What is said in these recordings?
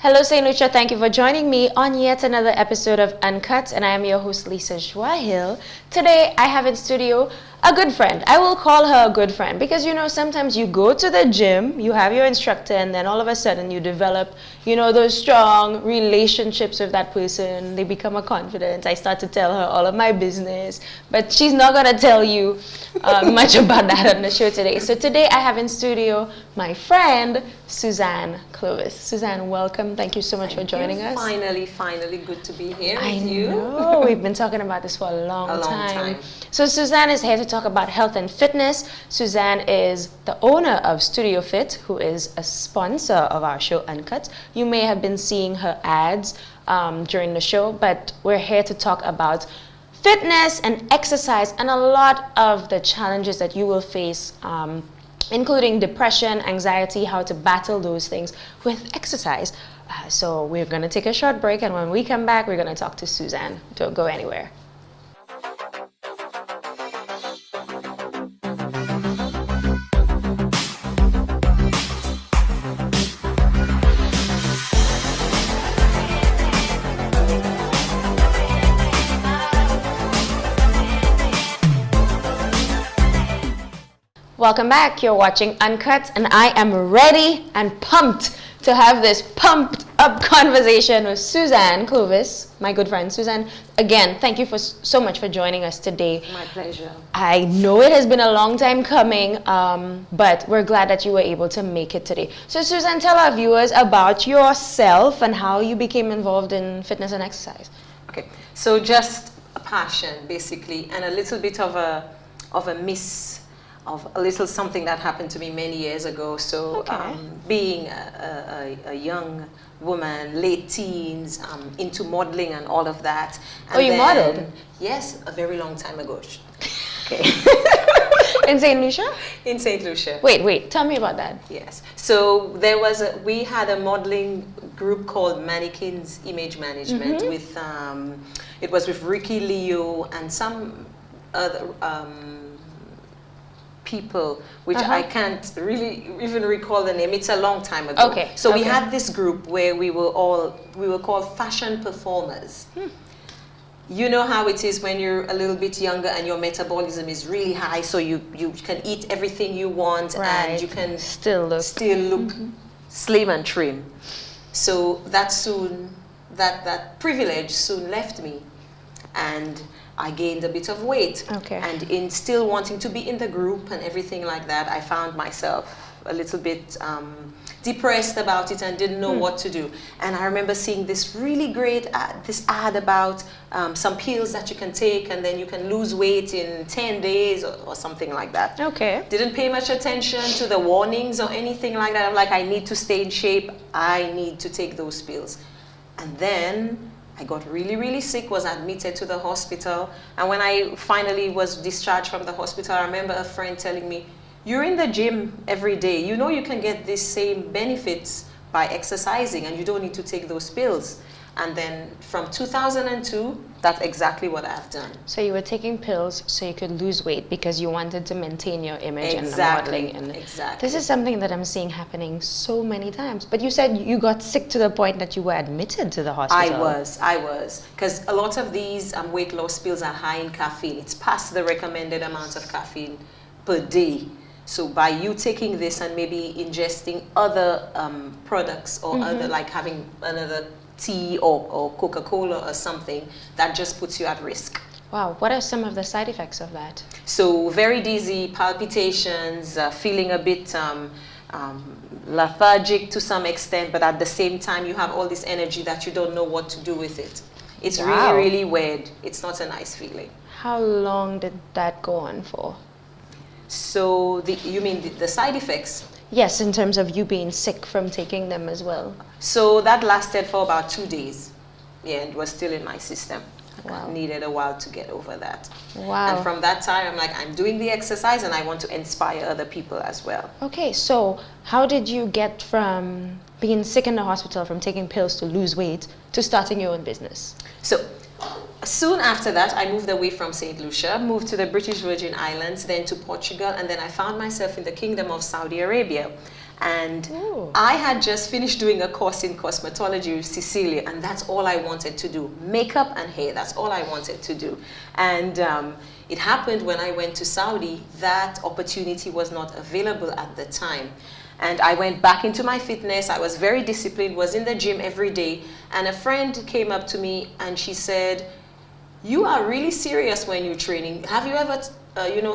Hello, St. Lucia. Thank you for joining me on yet another episode of Uncut, and I am your host, Lisa Joahil. Today, I have in studio a good friend. I will call her a good friend because, sometimes you go to the gym, you have your instructor, and then all of a sudden you develop, those strong relationships with that person. They become a confidant. I start to tell her all of my business, but she's not going to tell you much about that on the show today. So today, I have in studio my friend, Suzanne Clovis. Suzanne, welcome. Thank you so much for joining us. Finally, good to be here with you. I know. We've been talking about this for a long time. So Suzanne is here to talk about health and fitness. Suzanne is the owner of Studio Fit, who is a sponsor of our show Uncut. You may have been seeing her ads during the show, but we're here to talk about fitness and exercise and a lot of the challenges that you will face, including depression, anxiety, how to battle those things with exercise. So we're going to take a short break, and when we come back, we're going to talk to Suzanne. Don't go anywhere. Welcome back. You're watching Uncut, and I am ready and pumped to have this pumped up conversation with Suzanne Clovis, my good friend. Suzanne, again, thank you so much for joining us today. My pleasure. I know it has been a long time coming, but we're glad that you were able to make it today. So Suzanne, tell our viewers about yourself and how you became involved in fitness and exercise. Okay, so just a passion, basically, and a little bit of a little something that happened to me many years ago. So being a young woman, late teens, into modeling and all of that. And you modeled? Yes, a very long time ago. Okay. In St. Lucia? In St. Lucia. Wait, tell me about that. Yes. So we had a modeling group called Mannequins Image Management with, it was with Ricky Leo and some other, people, which I can't really even recall the name. It's a long time ago. Okay. So we had this group where we were called fashion performers. You know how it is when you're a little bit younger and your metabolism is really high, so you can eat everything you want, and you can still look slim and trim. So that privilege soon left me, and I gained a bit of weight. Okay. And in still wanting to be in the group and everything like that, I found myself a little bit depressed about it and didn't know what to do. And I remember seeing this really great ad about some pills that you can take, and then you can lose weight in 10 days or something like that. Okay. Didn't pay much attention to the warnings or anything like that. I'm like, I need to stay in shape. I need to take those pills. And then I got really, really sick, was admitted to the hospital. And when I finally was discharged from the hospital, I remember a friend telling me, you're in the gym every day. You know you can get these same benefits by exercising, and you don't need to take those pills. And then from 2002, that's exactly what I've done. So you were taking pills so you could lose weight because you wanted to maintain your image and the modeling. Exactly. This is something that I'm seeing happening so many times. But you said you got sick to the point that you were admitted to the hospital. I was. Because a lot of these weight loss pills are high in caffeine. It's past the recommended amount of caffeine per day. So by you taking this and maybe ingesting other products or other, like having another tea or Coca-Cola or something, that just puts you at risk. Wow, what are some of the side effects of that? So very dizzy, palpitations, feeling a bit lethargic to some extent, but at the same time you have all this energy that you don't know what to do with it. It's really, really weird. It's not a nice feeling. How long did that go on for? So you mean the side effects? Yes, in terms of you being sick from taking them as well. So that lasted for about 2 days. Yeah, it was still in my system. Wow. I needed a while to get over that. Wow. And from that time, I'm like, I'm doing the exercise and I want to inspire other people as well. Okay, so how did you get from being sick in the hospital, from taking pills to lose weight, to starting your own business? So soon after that, I moved away from St. Lucia, moved to the British Virgin Islands, then to Portugal, and then I found myself in the Kingdom of Saudi Arabia. And Ooh. I had just finished doing a course in cosmetology with Cecilia, and that's all I wanted to do. Makeup and hair, that's all I wanted to do. And it happened when I went to Saudi, that opportunity was not available at the time. And I went back into my fitness. I was very disciplined, was in the gym every day. And a friend came up to me and she said, "You are really serious when you're training. Have you ever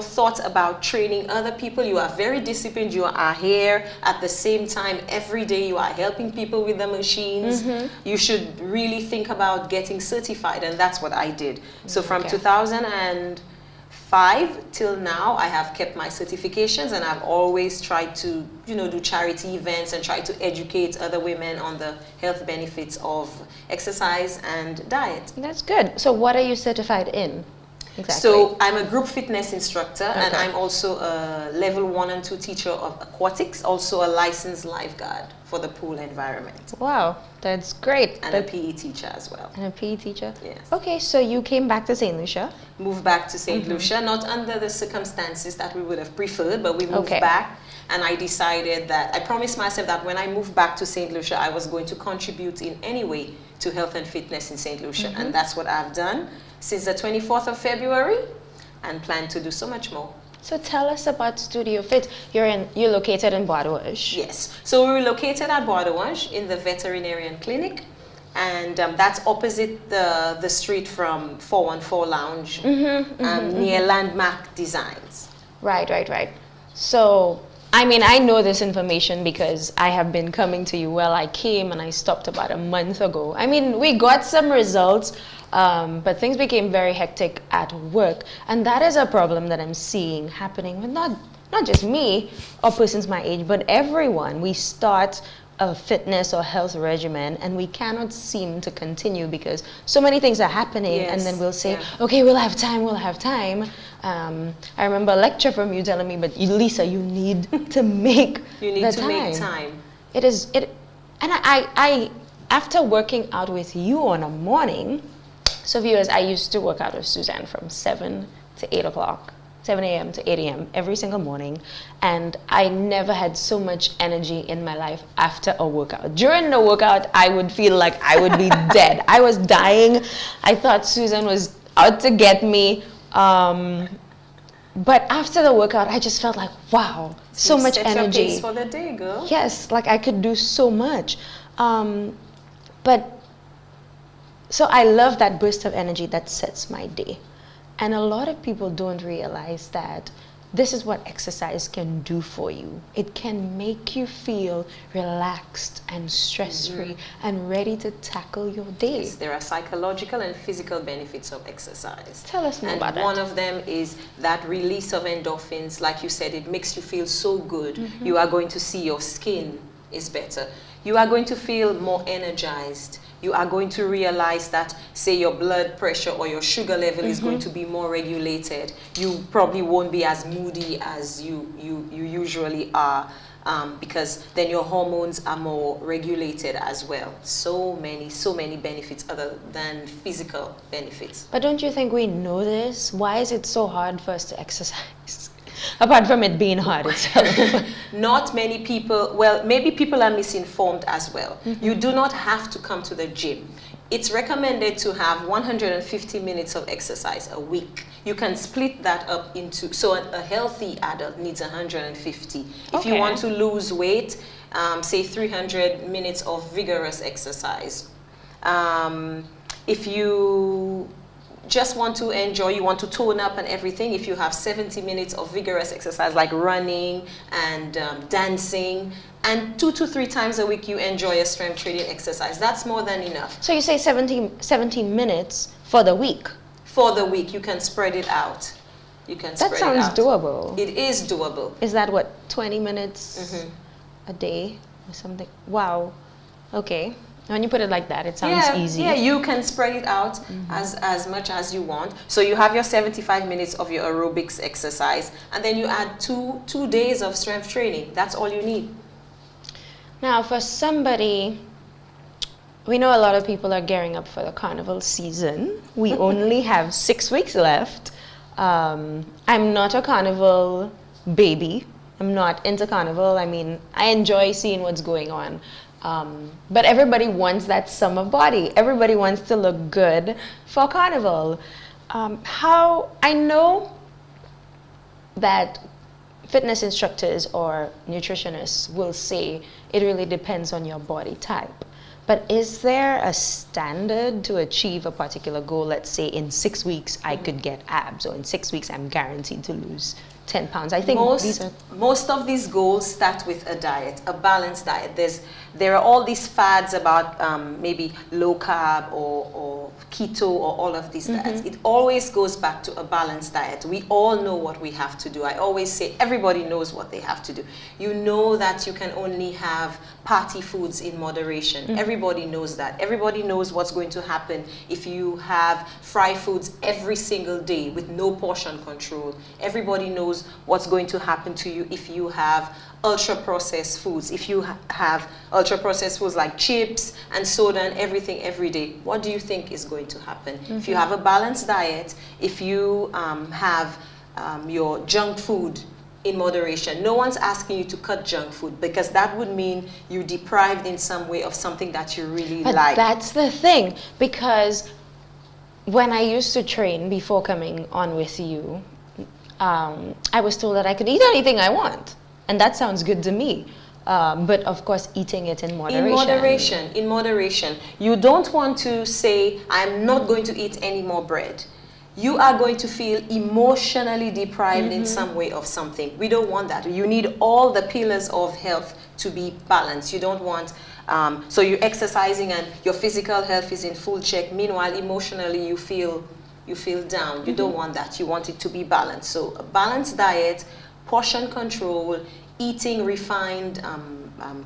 thought about training other people? You are very disciplined. You are here at the same time every day. You are helping people with the machines. You should really think about getting certified." And that's what I did. So from 2005 till now, I have kept my certifications, and I've always tried to do charity events and try to educate other women on the health benefits of exercise and diet. That's good. So what are you certified in? Exactly. So I'm a group fitness instructor, and I'm also a level 1 and 2 teacher of aquatics, also a licensed lifeguard for the pool environment. Wow, that's great. And a PE teacher as well. And a PE teacher? Yes. Okay, so you came back to St. Lucia? Moved back to St. Lucia, not under the circumstances that we would have preferred, but we moved back, and I decided that, I promised myself that when I moved back to St. Lucia, I was going to contribute in any way to health and fitness in St. Lucia, and that's what I've done since the 24th of February, and plan to do so much more. So tell us about Studio Fit. You're located in Bordeaux-Ish. Yes. So we're located at Bordeaux-Ish in the veterinarian clinic, and that's opposite the street from 414 Lounge, near Landmark Designs. Right. So, I mean, I know this information because I have been coming to you. Well, I came and I stopped about a month ago. I mean, we got some results, but things became very hectic at work, and that is a problem that I'm seeing happening with not just me or persons my age, but everyone. We start a fitness or health regimen and we cannot seem to continue because so many things are happening, and then we'll say, okay, we'll have time. I remember a lecture from you telling me, but Lisa, you need to make make time. And I after working out with you on a morning, so viewers, I used to work out with Suzanne from 7 to 8 o'clock. 7 a.m. to 8 a.m. every single morning, and I never had so much energy in my life after a workout. During the workout, I would feel like I would be dead. I was dying. I thought Susan was out to get me. But after the workout, I just felt like, wow, so much energy. Set your pace for the day, girl. Yes, like I could do so much. So I love that burst of energy that sets my day. And a lot of people don't realize that this is what exercise can do for you. It can make you feel relaxed and stress-free and ready to tackle your day. Yes, there are psychological and physical benefits of exercise. Tell us more about that. And one of them is that release of endorphins. Like you said, it makes you feel so good. You are going to see your skin is better. You are going to feel more energized. You are going to realize that, say, your blood pressure or your sugar level is going to be more regulated. You probably won't be as moody as you usually are, because then your hormones are more regulated as well. So many benefits other than physical benefits. But don't you think we know this? Why is it so hard for us to exercise? Apart from it being hard itself. Not many people, well, maybe people are misinformed as well. You do not have to come to the gym. It's recommended to have 150 minutes of exercise a week. You can split that up into, so a healthy adult needs 150. If you want to lose weight, say 300 minutes of vigorous exercise. If you just want to enjoy, you want to tone up and everything, if you have 70 minutes of vigorous exercise like running and dancing, and 2 to 3 times a week you enjoy a strength training exercise, that's more than enough. So you say 17 minutes for the week? For the week, you can spread it out. You can spread it out. That sounds doable. It is doable. Is that what, 20 minutes a day or something? Wow. Okay. When you put it like that, it sounds easy. Yeah, you can spread it out as much as you want. So you have your 75 minutes of your aerobics exercise, and then you add two days of strength training. That's all you need. Now, for somebody, we know a lot of people are gearing up for the carnival season. We only have 6 weeks left. I'm not a carnival baby. I'm not into carnival. I mean, I enjoy seeing what's going on. But everybody wants that summer body. Everybody wants to look good for carnival. How I know that fitness instructors or nutritionists will say it really depends on your body type. But is there a standard to achieve a particular goal? Let's say in 6 weeks I could get abs, or in 6 weeks I'm guaranteed to lose 10 pounds. I think most of these goals start with a diet, a balanced diet. There are all these fads about maybe low carb or keto or all of these diets. It always goes back to a balanced diet. We all know what we have to do. I always say everybody knows what they have to do. You know that you can only have party foods in moderation. Everybody knows that. Everybody knows what's going to happen if you have fried foods every single day with no portion control. Everybody knows what's going to happen to you if you have ultra processed foods, if you have ultra processed foods like chips and soda and everything every day. What do you think is going to happen? If you have a balanced diet, if you have your junk food in moderation, no one's asking you to cut junk food, because that would mean you're deprived in some way of something that you really like. That's the thing, because when I used to train before coming on with you, I was told that I could eat anything I want, and that sounds good to me. But of course, eating it in moderation. In moderation. You don't want to say, I'm not going to eat any more bread. You are going to feel emotionally deprived in some way of something. We don't want that. You need all the pillars of health to be balanced. You don't want, so you're exercising and your physical health is in full check. Meanwhile, emotionally, you feel down. You don't want that. You want it to be balanced. So a balanced diet, portion control, eating refined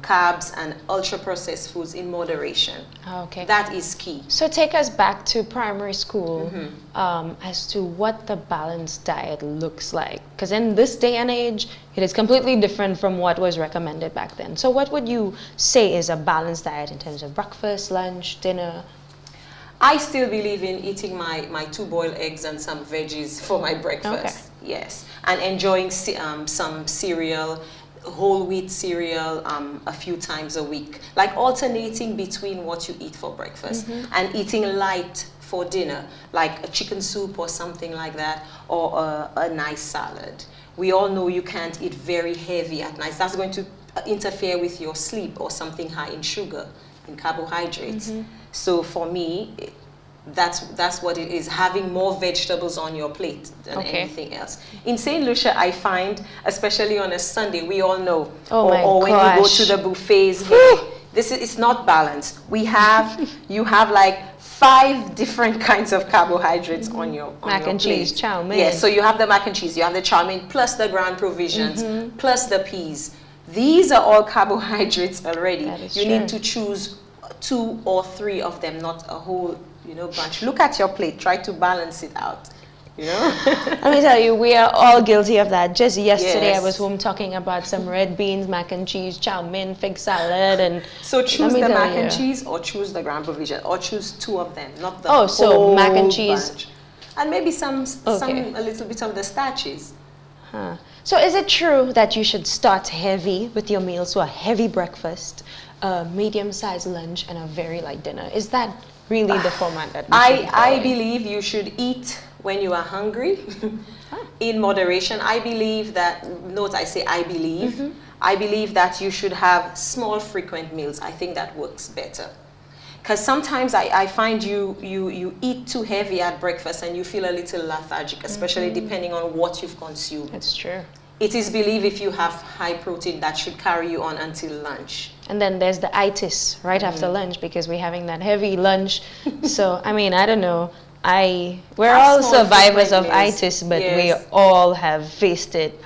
carbs and ultra-processed foods in moderation. Okay. That is key. So take us back to primary school as to what the balanced diet looks like. Because in this day and age, it is completely different from what was recommended back then. So what would you say is a balanced diet in terms of breakfast, lunch, dinner? I still believe in eating my 2 boiled eggs and some veggies for my breakfast. Okay. Yes. And enjoying some cereal, whole wheat cereal a few times a week. Like alternating between what you eat for breakfast and eating light for dinner, like a chicken soup or something like that, or a nice salad. We all know you can't eat very heavy at night. That's going to interfere with your sleep, or something high in sugar, in carbohydrates. So for me, that's what it is, having more vegetables on your plate than anything else. In St. Lucia, I find, especially on a Sunday, we all know, or when you go to the buffets, it's not balanced. You have like 5 different kinds of carbohydrates on your mac and cheese, chow mein. Yes, so you have the mac and cheese, you have the chow mein, plus the ground provisions, plus the peas. These are all carbohydrates already. You need to choose 2 or 3 of them, not a whole bunch. Look at your plate, try to balance it out. Let me tell you, we are all guilty of that. Just yesterday I was home talking about some red beans, mac and cheese, chow mein, fig salad, and so choose the mac and cheese, or choose the ground provision, or choose 2 of them, not the whole mac and cheese bunch. And maybe a little bit of the starches. So is it true that you should start heavy with your meals, so a heavy breakfast, a medium-sized lunch, and a very light dinner? Is that really the format that I believe you should eat when you are hungry, in moderation. I believe that, note I say I believe, I believe that you should have small frequent meals. I think that works better. Because sometimes I find you eat too heavy at breakfast and you feel a little lethargic, especially depending on what you've consumed. That's true. It is believed if you have high protein, that should carry you on until lunch. And then there's the itis right after lunch, because we're having that heavy lunch. So, I mean, I don't know. We're all survivors of itis, but we all have faced it.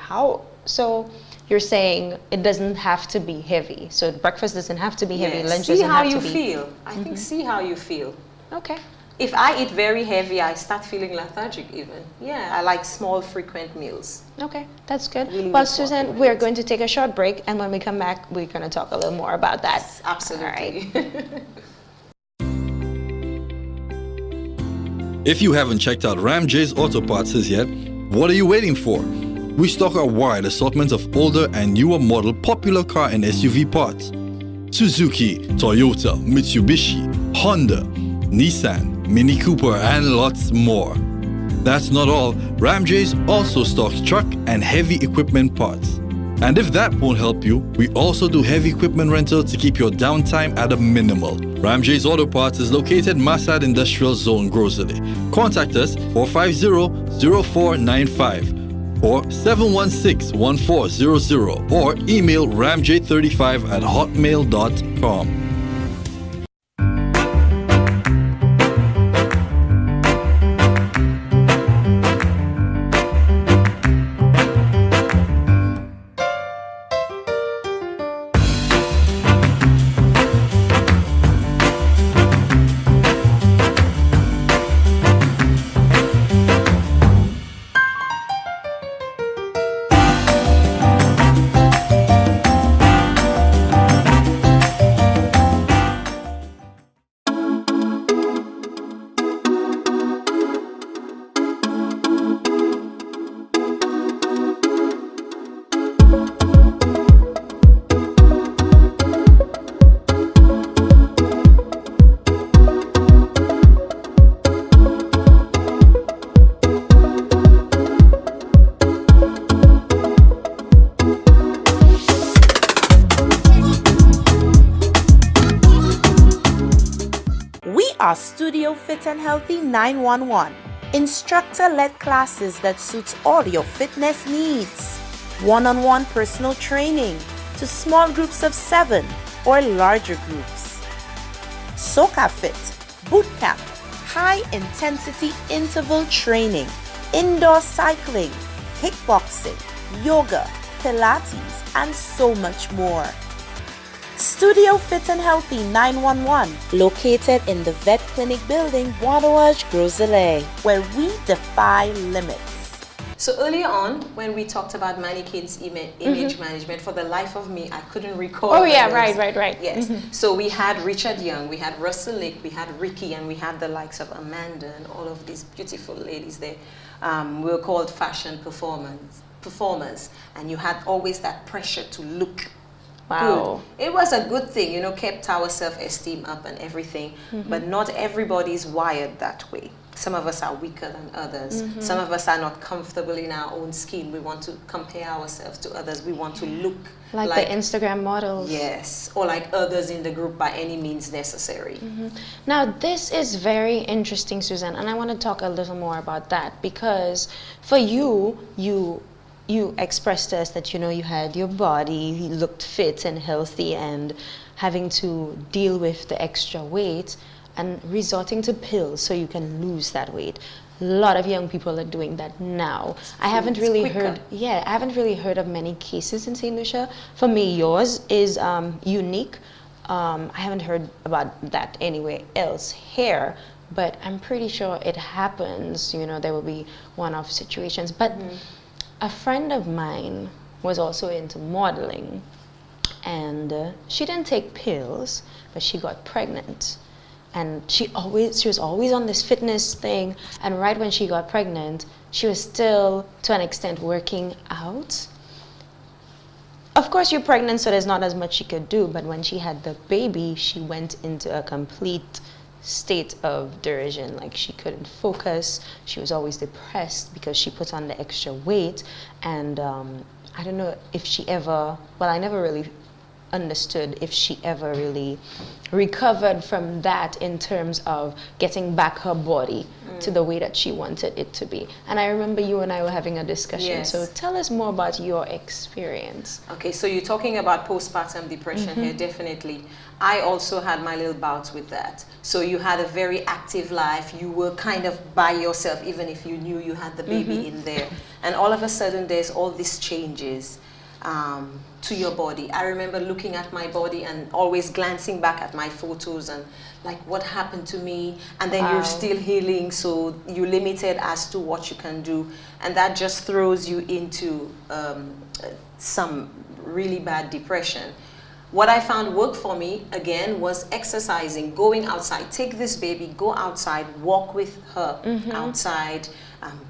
So you're saying it doesn't have to be heavy. So breakfast doesn't have to be heavy, lunch doesn't have to be. See how you feel. I think see how you feel. Okay. If I eat very heavy, I start feeling lethargic even. Yeah, I like small, frequent meals. Okay, that's good. Really well, Susan, we're going to take a short break, and when we come back, we're going to talk a little more about that. Yes, absolutely. All right. If you haven't checked out Ram J's Auto Parts yet, what are you waiting for? We stock a wide assortment of older and newer model popular car and SUV parts. Suzuki, Toyota, Mitsubishi, Honda, Nissan, Mini Cooper, and lots more. That's not all. Ramjays also stocks truck and heavy equipment parts. And if that won't help you, we also do heavy equipment rental to keep your downtime at a minimal. Ramjays Auto Parts is located Masad Industrial Zone, Grosley. Contact us 450-0495 or 716-1400 or email ramj35@hotmail.com. Our Studio Fit and Healthy 911, instructor-led classes that suits all your fitness needs. One-on-one personal training to small groups of 7 or larger groups. Soca Fit, boot camp, high-intensity interval training, indoor cycling, kickboxing, yoga, Pilates, and so much more. Studio Fit and Healthy 911, located in the Vet Clinic building, Waterwash, Grosley, where we defy limits. So earlier on, when we talked about mannequins' image management, for the life of me, I couldn't recall. Oh yeah, right. Yes. So we had Richard Young, we had Russell Lake, we had Ricky, and we had the likes of Amanda and all of these beautiful ladies there. We were called fashion performers, and you had always that pressure to look Wow. good. It was a good thing, you know, kept our self-esteem up and everything, but not everybody's wired that way. Some of us are weaker than others. Some of us are not comfortable in our own skin. We want to compare ourselves to others. We want to look like the Instagram models. Yes, or like others in the group by any means necessary. Now, this is very interesting, Susan, and I want to talk a little more about that because for you expressed to us that, you know, you had your body, you looked fit and healthy and having to deal with the extra weight and resorting to pills so you can lose that weight. A lot of young people are doing that now. I haven't really heard of many cases in St. Lucia. For me, yours is unique. I haven't heard about that anywhere else here, but I'm pretty sure it happens. You know, there will be one-off situations. But a friend of mine was also into modeling, and she didn't take pills, but she got pregnant. And she was always on this fitness thing, and right when she got pregnant, she was still, to an extent, working out. Of course, you're pregnant, so there's not as much she could do, but when she had the baby, she went into a complete state of derision. Like, she couldn't focus. She was always depressed because she put on the extra weight. And I don't know if she ever, well, I never really understood if she ever really recovered from that in terms of getting back her body to the way that she wanted it to be. And I remember you and I were having a discussion. Yes. So tell us more about your experience. Okay, so you're talking about postpartum depression here, definitely. I also had my little bouts with that. So you had a very active life. You were kind of by yourself, even if you knew you had the baby in there. And all of a sudden, there's all these changes to your body. I remember looking at my body and always glancing back at my photos and like, what happened to me? And then you're still healing, so you're limited as to what you can do. And that just throws you into some really bad depression. What I found worked for me, again, was exercising, going outside. Take this baby, go outside, walk with her outside,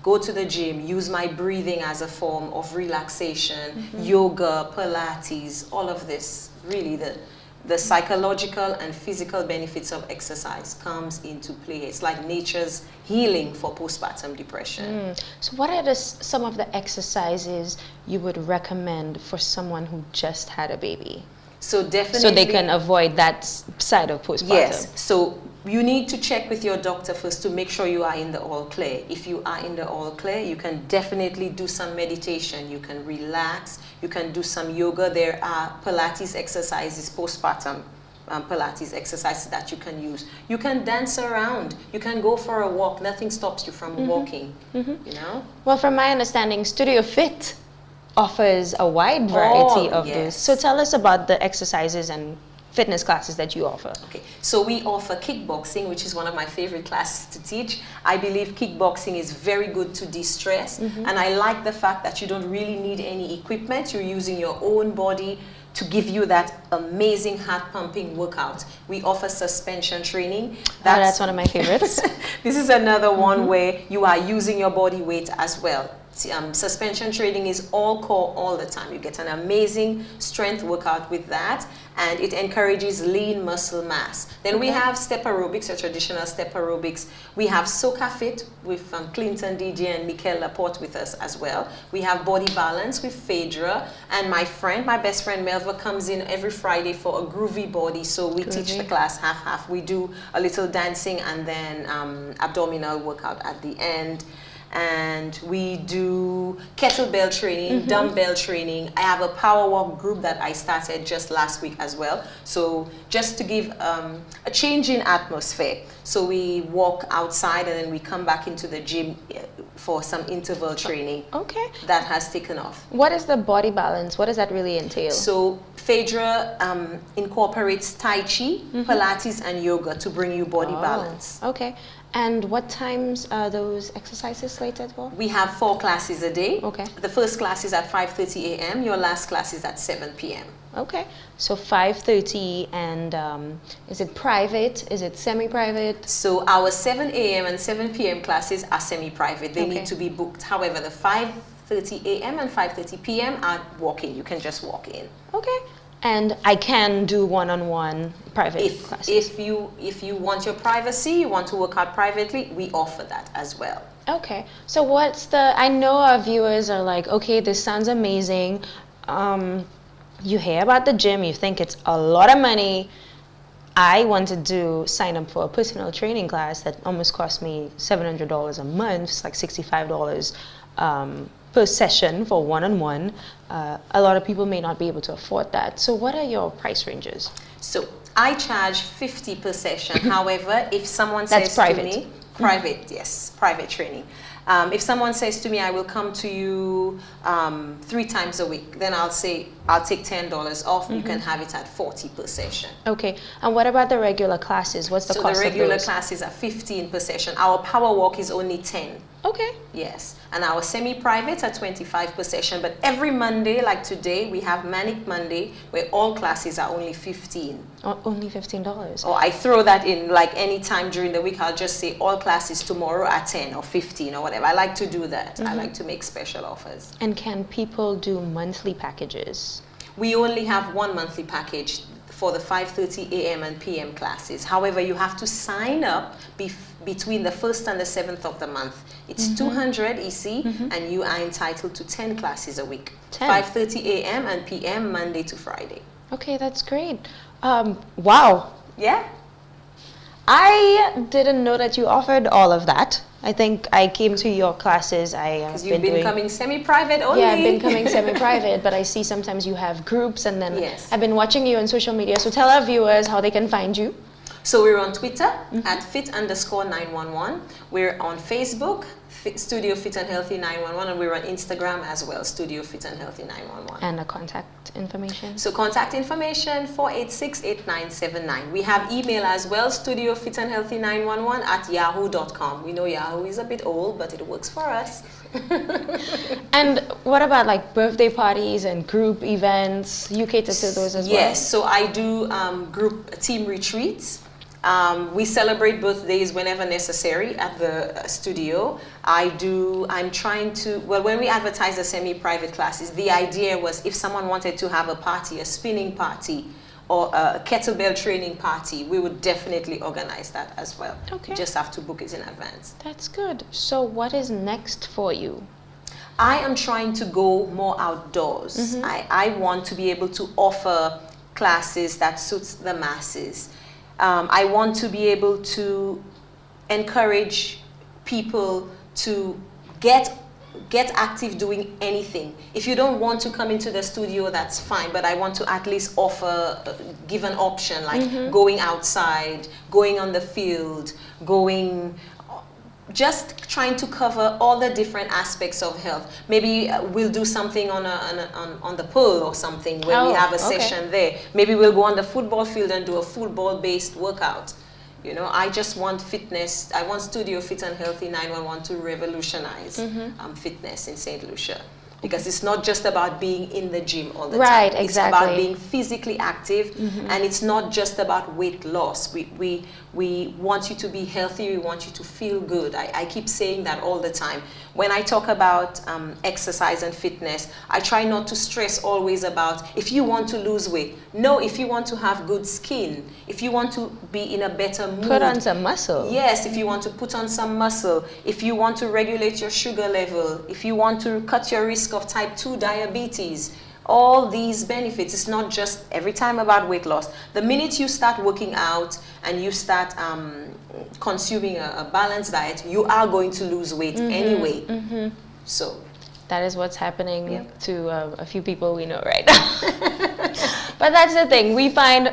go to the gym, use my breathing as a form of relaxation, yoga, Pilates, all of this. Really, the psychological and physical benefits of exercise comes into play. It's like nature's healing for postpartum depression. So what are some of the exercises you would recommend for someone who just had a baby? So definitely, so they can avoid that side of postpartum. Yes. So you need to check with your doctor first to make sure you are in the all clear. If you are in the all clear, you can definitely do some meditation. You can relax. You can do some yoga. There are Pilates exercises, postpartum Pilates exercises that you can use. You can dance around. You can go for a walk. Nothing stops you from walking. You know. Well, from my understanding, Studio Fit offers a wide variety of yes. those. So tell us about the exercises and fitness classes that you offer. Okay, so we offer kickboxing, which is one of my favorite classes to teach. I believe kickboxing is very good to de-stress, and I like the fact that you don't really need any equipment. You're using your own body to give you that amazing heart-pumping workout. We offer suspension training. That's one of my favorites. This is another one where you are using your body weight as well. Suspension training is all core all the time. You get an amazing strength workout with that, and it encourages lean muscle mass. Then we have step aerobics, your traditional step aerobics. We have Soca Fit with Clinton DJ and Mikel Laporte with us as well. We have body balance with Phaedra, and my best friend Melva comes in every Friday for a groovy body. So we teach the class half-half. We do a little dancing and then abdominal workout at the end. And we do kettlebell training, dumbbell training. I have a power walk group that I started just last week as well. So just to give a change in atmosphere. So we walk outside and then we come back into the gym for some interval training. Okay. That has taken off. What is the body balance? What does that really entail? So Phaedra incorporates Tai Chi, Pilates, and yoga to bring you body balance. Okay. And what times are those exercises slated for? We have 4 classes a day. Okay. The first class is at 5:30 a.m. Your last class is at 7 p.m. Okay. So 5:30, and is it private? Is it semi-private? So our 7 a.m. and 7 p.m. classes are semi-private. They need to be booked. However, the 5:30 a.m. and 5:30 p.m. are walk-in. You can just walk in. Okay. And I can do one-on-one private classes. If you want your privacy, you want to work out privately, we offer that as well. Okay. So I know our viewers are like, okay, this sounds amazing. You hear about the gym, you think it's a lot of money. I wanted to sign up for a personal training class that almost cost me $700 a month. It's like $65 per session for one-on-one. A lot of people may not be able to afford that. So what are your price ranges? So I charge $50 per session. However, if someone says private. to me, private, yes, private training. If someone says to me, I will come to you 3 times a week, then I'll say, I'll take $10 off. You can have it at $40 per session. Okay. And what about the regular classes? What's the cost of those? So the regular classes are $15 per session. Our power walk is only $10. Okay. Yes. And our semi-private are $25 per session. But every Monday, like today, we have Manic Monday, where all classes are only $15. Only $15. Or I throw that in like any time during the week. I'll just say all classes tomorrow are 10 or 15 or whatever. I like to do that. I like to make special offers. And can people do monthly packages? We only have one monthly package for the 5:30 a.m. and p.m. classes. However, you have to sign up between the 1st and the 7th of the month. It's $200 EC, and you are entitled to 10 classes a week. 5:30 a.m. and p.m. Monday to Friday. Okay, that's great. Wow. Yeah. I didn't know that you offered all of that. I think I came to your classes. Because you've been coming semi-private only. Yeah, I've been coming semi-private, but I see sometimes you have groups, and then I've been watching you on social media. So tell our viewers how they can find you. So we're on Twitter at fit_911. We're on Facebook, Studio Fit and Healthy 911, and we're on Instagram as well, Studio Fit and Healthy 911. And the contact information? So contact information 486-8979. We have email as well, studiofitandhealthy911@yahoo.com. We know Yahoo is a bit old, but it works for us. And what about like birthday parties and group events? You cater to those as well? Yes, so I do group team retreats. We celebrate birthdays whenever necessary at the studio. I'm trying to, well, when we advertise the semi-private classes, the idea was if someone wanted to have a party, a spinning party, or a kettlebell training party, we would definitely organize that as well. Okay. You just have to book it in advance. That's good. So what is next for you? I am trying to go more outdoors. I want to be able to offer classes that suits the masses. I want to be able to encourage people to get active doing anything. If you don't want to come into the studio, that's fine, but I want to at least offer, give an option, like going outside, going on the field, just trying to cover all the different aspects of health. Maybe we'll do something on the pool or something where we have a session there. Maybe we'll go on the football field and do a football-based workout. You know, I just want fitness. I want Studio Fit and Healthy 911 to revolutionize fitness in St. Lucia. Because it's not just about being in the gym all the time. Right, exactly. It's about being physically active, and it's not just about weight loss. We want you to be healthy. We want you to feel good. I keep saying that all the time. When I talk about exercise and fitness, I try not to stress always about if you want to lose weight. No, if you want to have good skin, if you want to be in a better mood. Put on some muscle. Yes, if you want to put on some muscle, if you want to regulate your sugar level, if you want to cut your risk of type 2 diabetes, all these benefits. It's not just every time about weight loss. The minute you start working out and you start consuming a balanced diet, you are going to lose weight anyway. So that is what's happening to a few people we know right now. But that's the thing. We find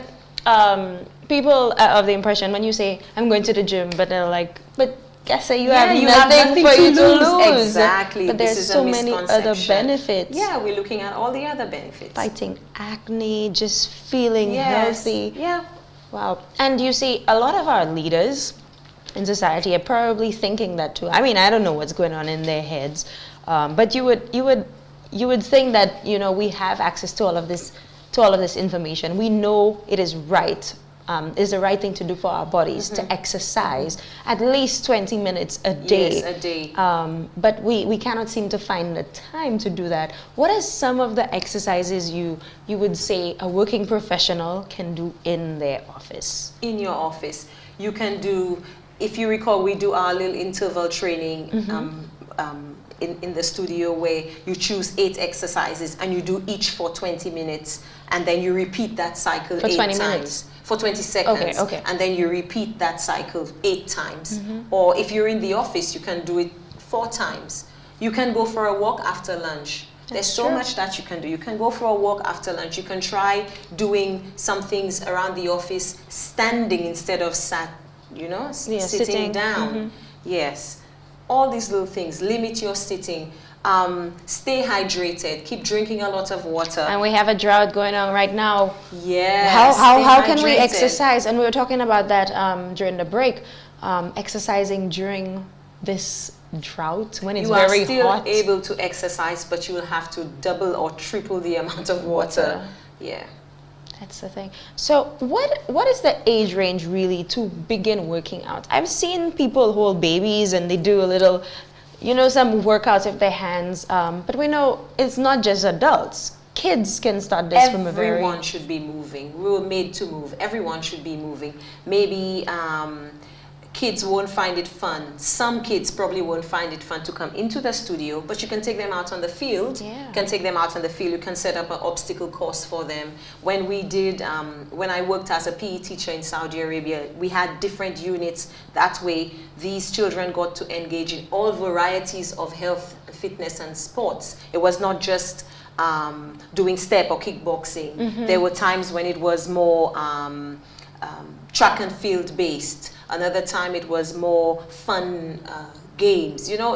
people of the impression when you say, I'm going to the gym, but they're like, but guess you have nothing for you to lose. Exactly. But there's so many other benefits. Yeah, we're looking at all the other benefits. Fighting acne, just feeling healthy. Yeah. Wow. And you see, a lot of our leaders in society are probably thinking that too. I mean, I don't know what's going on in their heads, but you would think that, you know, we have access to all of this information. We know it is right. Is the right thing to do for our bodies to exercise at least 20 minutes a day. Yes, a day. But we cannot seem to find the time to do that. What are some of the exercises you would say a working professional can do in their office? In your office, you can do, if you recall, we do our little interval training in the studio where you choose 8 exercises and you do each for 20 minutes and then you repeat that cycle for 8 20 times. minutes. For 20 seconds, and then you repeat that cycle 8 times. Or if you're in the office, you can do it 4 times. You can go for a walk after lunch. There's so much that you can do. You can go for a walk after lunch. You can try doing some things around the office standing instead of sitting down. Yes. All these little things. Limit your sitting. Stay hydrated. Keep drinking a lot of water. And we have a drought going on right now. Yes. How can we exercise? And we were talking about that during the break. Exercising during this drought when it's very hot. You are still able to exercise, but you will have to double or triple the amount of water. Yeah. That's the thing. So what is the age range really to begin working out? I've seen people hold babies and they do a little, some workouts with their hands, but we know it's not just adults. Kids can start this from a very... Everyone should be moving. We were made to move. Everyone should be moving. Maybe kids won't find it fun. Some kids probably won't find it fun to come into the studio, but you can take them out on the field. Yeah. You can take them out on the field. You can set up an obstacle course for them. When we did, when I worked as a PE teacher in Saudi Arabia, we had different units. That way, these children got to engage in all varieties of health, fitness, and sports. It was not just doing step or kickboxing. There were times when it was more track and field based. Another time it was more fun games. You know,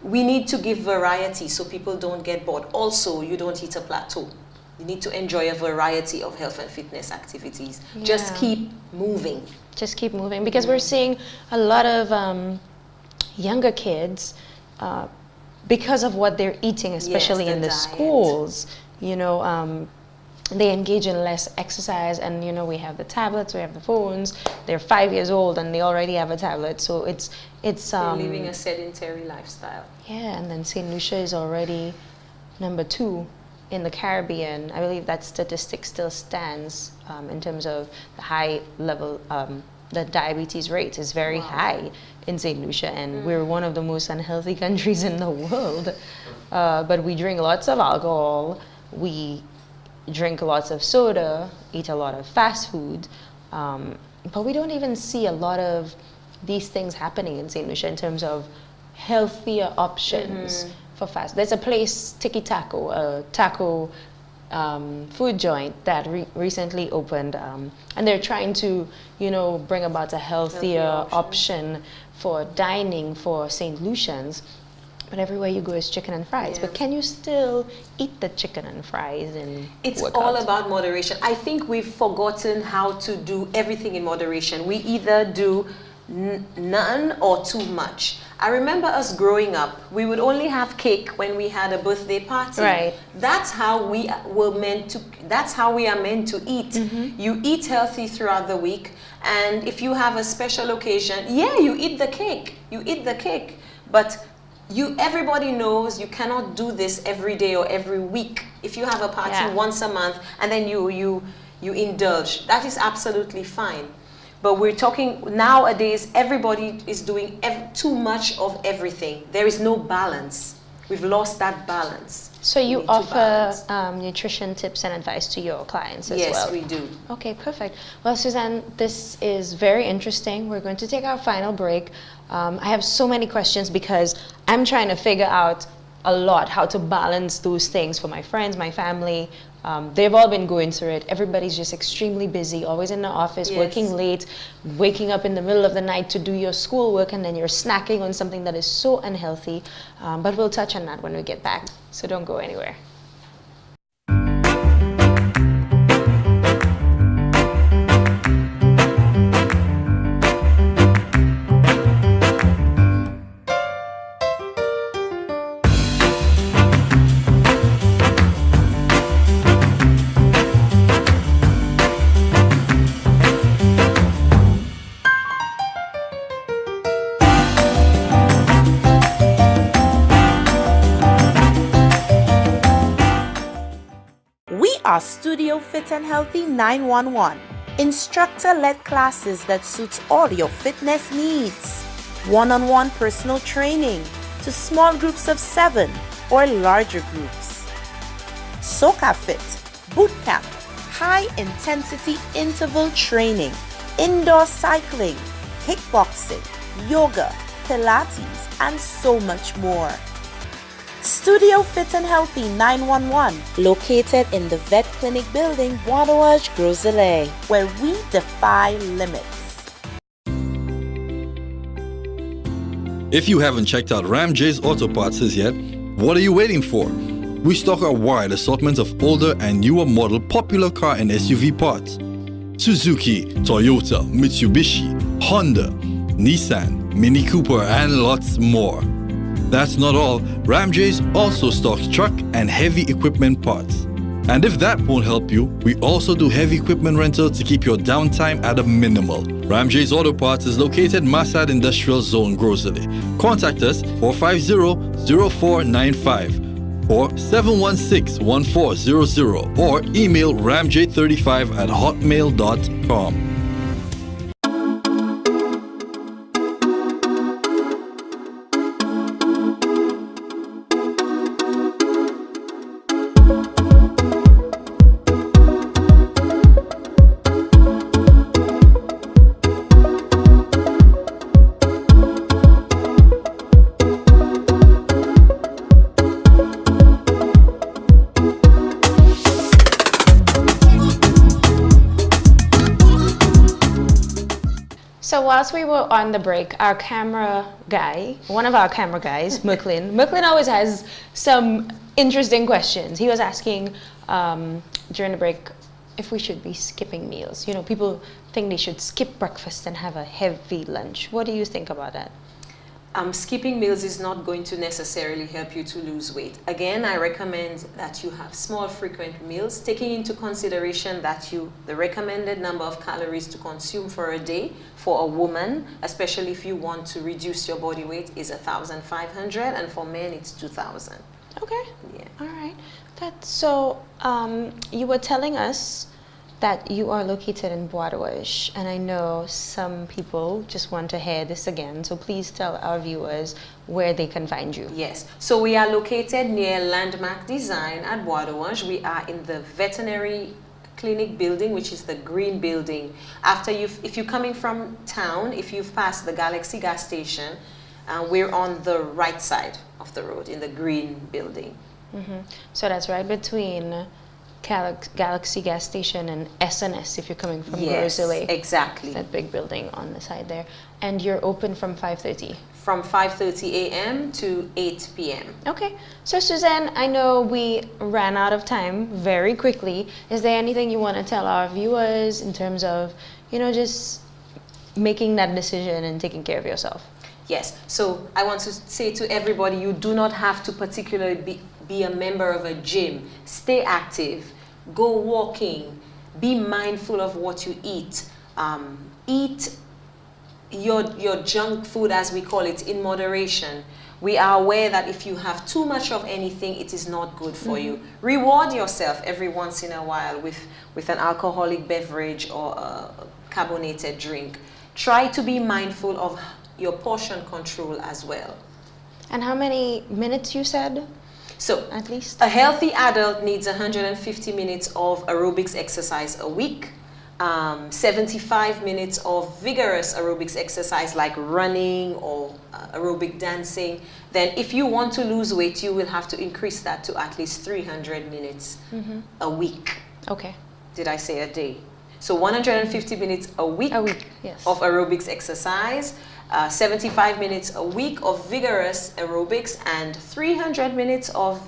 we need to give variety so people don't get bored. Also, you don't hit a plateau. You need to enjoy a variety of health and fitness activities. Just keep moving. Just keep moving, because we're seeing a lot of younger kids, because of what they're eating, especially in the diet. schools, you know, they engage in less exercise, and you know, we have the tablets, we have the phones. They're 5 years old and they already have a tablet, so it's they're living a sedentary lifestyle. Yeah, and then St. Lucia is already number 2 in the Caribbean. I believe that statistic still stands in terms of the high level. The diabetes rate is very high in St. Lucia, and we're one of the most unhealthy countries in the world. But we drink lots of alcohol, we drink lots of soda, eat a lot of fast food, but we don't even see a lot of these things happening in St. Lucia in terms of healthier options for fast. There's a place, Tiki Taco, a taco food joint that recently opened, and they're trying to, you know, bring about a healthier option for dining for St. Lucians. But everywhere you go is chicken and fries. But can you still eat the chicken and fries and It's work all out? about moderation. I think we've forgotten how to do everything in moderation. We either do none or too much. I remember us growing up, we would only have cake when we had a birthday party. Right. That's how we are meant to eat. You eat healthy throughout the week, and if you have a special occasion, you eat the cake. You eat the cake. But everybody knows you cannot do this every day or every week. If you have a party once a month and then you indulge, that is absolutely fine. But we're talking nowadays, everybody is doing too much of everything. There is no balance. We've lost that balance. So you offer nutrition tips and advice to your clients as well? Yes, we do. Okay, perfect. Well, Suzanne, this is very interesting. We're going to take our final break. I have so many questions because I'm trying to figure out a lot how to balance those things for my friends, my family. They've all been going through it. Everybody's just extremely busy, always in the office, working late, waking up in the middle of the night to do your schoolwork, and then you're snacking on something that is so unhealthy. But we'll touch on that when we get back, so don't go anywhere. Our Studio Fit and Healthy 911, instructor-led classes that suits all your fitness needs. One-on-one personal training to small groups of 7 or larger groups. Soca Fit, boot camp, high-intensity interval training, indoor cycling, kickboxing, yoga, Pilates, and so much more. Studio Fit and Healthy 911, located in the Vet Clinic building, Wadawaj, Groselay, where we defy limits. If you haven't checked out Ram J's Auto Parts yet, what are you waiting for? We stock a wide assortment of older and newer model popular car and SUV parts. Suzuki, Toyota, Mitsubishi, Honda, Nissan, Mini Cooper, and lots more. That's not all, Ram J's also stocks truck and heavy equipment parts. And if that won't help you, we also do heavy equipment rental to keep your downtime at a minimal. Ram J's Auto Parts is located Masad Industrial Zone, Groseley. Contact us 450-0495 or 716-1400 or email ramj35@hotmail.com. So whilst we were on the break, our camera guy, one of our camera guys, Mukhlin always has some interesting questions. He was asking during the break if we should be skipping meals. You know, people think they should skip breakfast and have a heavy lunch. What do you think about that? Skipping meals is not going to necessarily help you to lose weight. Again, I recommend that you have small, frequent meals, taking into consideration that the recommended number of calories to consume for a day for a woman, especially if you want to reduce your body weight, is 1,500, and for men it's 2,000. Okay. Yeah. All right. So you were telling us that you are located in Bois d'Ouage, and I know some people just want to hear this again, so please tell our viewers where they can find you. Yes, so we are located near Landmark Design at Bois d'Ouage. We are in the veterinary clinic building, which is the green building. If you're coming from town, if you've passed the Galaxy gas station, we're on the right side of the road in the green building. So that's right between Galaxy gas station and S&S if you're coming from Rosalie. Exactly. That big building on the side there. And you're open from 5:30? From 5:30 a.m. to 8 p.m. Okay. So Suzanne, I know we ran out of time very quickly. Is there anything you want to tell our viewers in terms of, you know, just making that decision and taking care of yourself? Yes. So I want to say to everybody, you do not have to particularly be a member of a gym. Stay active. Go walking. Be mindful of what you eat. Eat your junk food, as we call it, in moderation. We are aware that if you have too much of anything, it is not good for you. Reward yourself every once in a while with an alcoholic beverage or a carbonated drink. Try to be mindful of your portion control as well. And how many minutes you said? So, at least a healthy adult needs 150 minutes of aerobics exercise a week, 75 minutes of vigorous aerobics exercise like running or aerobic dancing. Then if you want to lose weight, you will have to increase that to at least 300 minutes a week. Okay. Did I say a day? So 150 minutes a week, yes, of aerobics exercise, 75 minutes a week of vigorous aerobics, and 300 minutes of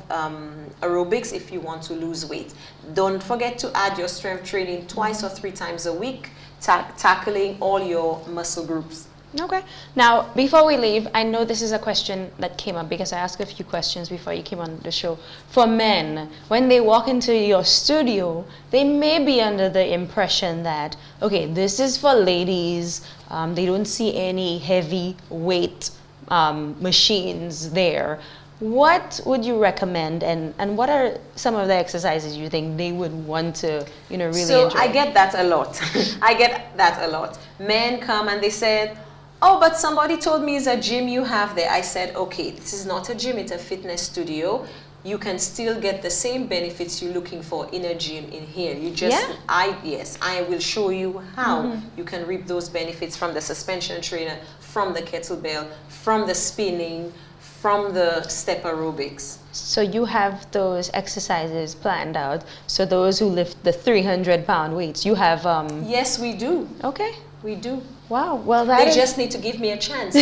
aerobics if you want to lose weight. Don't forget to add your strength training twice or 3 times a week, tackling all your muscle groups. Okay. Now, before we leave, I know this is a question that came up because I asked a few questions before you came on the show. For men, when they walk into your studio, they may be under the impression that, okay, this is for ladies. They don't see any heavy weight machines there. What would you recommend, and what are some of the exercises you think they would want to, you know, really enjoy? So I get that a lot. I get that a lot. Men come and they said, oh, but somebody told me it's a gym you have there. I said, okay, this is not a gym, it's a fitness studio. You can still get the same benefits you're looking for in a gym in here. You just, I will show you how you can reap those benefits from the suspension trainer, from the kettlebell, from the spinning, from the step aerobics. So you have those exercises planned out. So those who lift the 300-pound weights, you have... Yes, we do. Okay. We do. Wow. Well, they just need to give me a chance.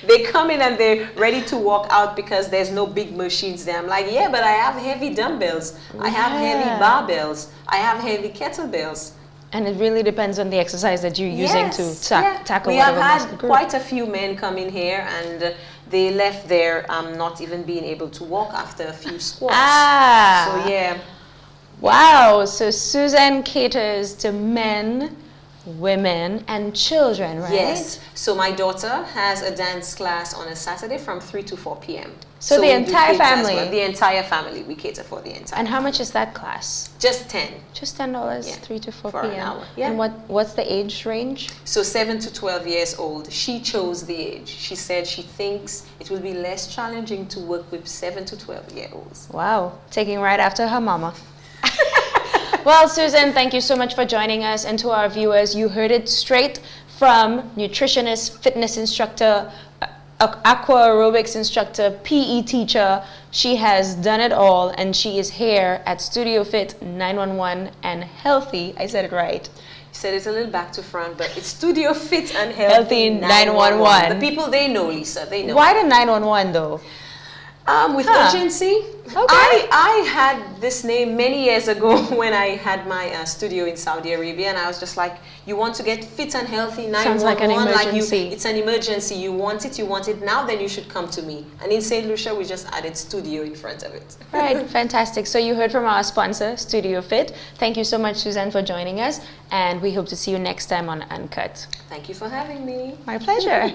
They come in and they're ready to walk out because there's no big machines there. I'm like, yeah, but I have heavy dumbbells. I have heavy barbells. I have heavy kettlebells. And it really depends on the exercise that you're using to tackle whatever. We have had quite a few men come in here and they left there not even being able to walk after a few squats. So yeah. Wow. So Suzanne caters to men, women, and children, right? Yes. So my daughter has a dance class on a Saturday from 3 to 4 p.m. So the entire family? Well. The entire family. We cater for the entire And how much is that class? Just 10. Just $10, 3 to 4 for p.m. an hour. Yeah. And what's the age range? So 7 to 12 years old. She chose the age. She said she thinks it will be less challenging to work with 7 to 12-year-olds. Wow. Taking right after her mama. Well, Susan, thank you so much for joining us. And to our viewers, you heard it straight from nutritionist, fitness instructor, aqua aerobics instructor, PE teacher. She has done it all, and she is here at Studio Fit 911 and Heathy. I said it right. said it's a little back to front, but it's Studio Fit and Healthy Healthy 911. The people, they know, Lisa. They know. Why the 911 though? With Huh. agency. Okay. I had this name many years ago when I had my studio in Saudi Arabia, and I was just like, you want to get fit and healthy, 911. Sounds like an emergency. It's an emergency. You want it now, then you should come to me. And in St. Lucia, we just added studio in front of it. Right, fantastic. So you heard from our sponsor, Studio Fit. Thank you so much, Suzanne, for joining us, and we hope to see you next time on Uncut. Thank you for having me. My pleasure.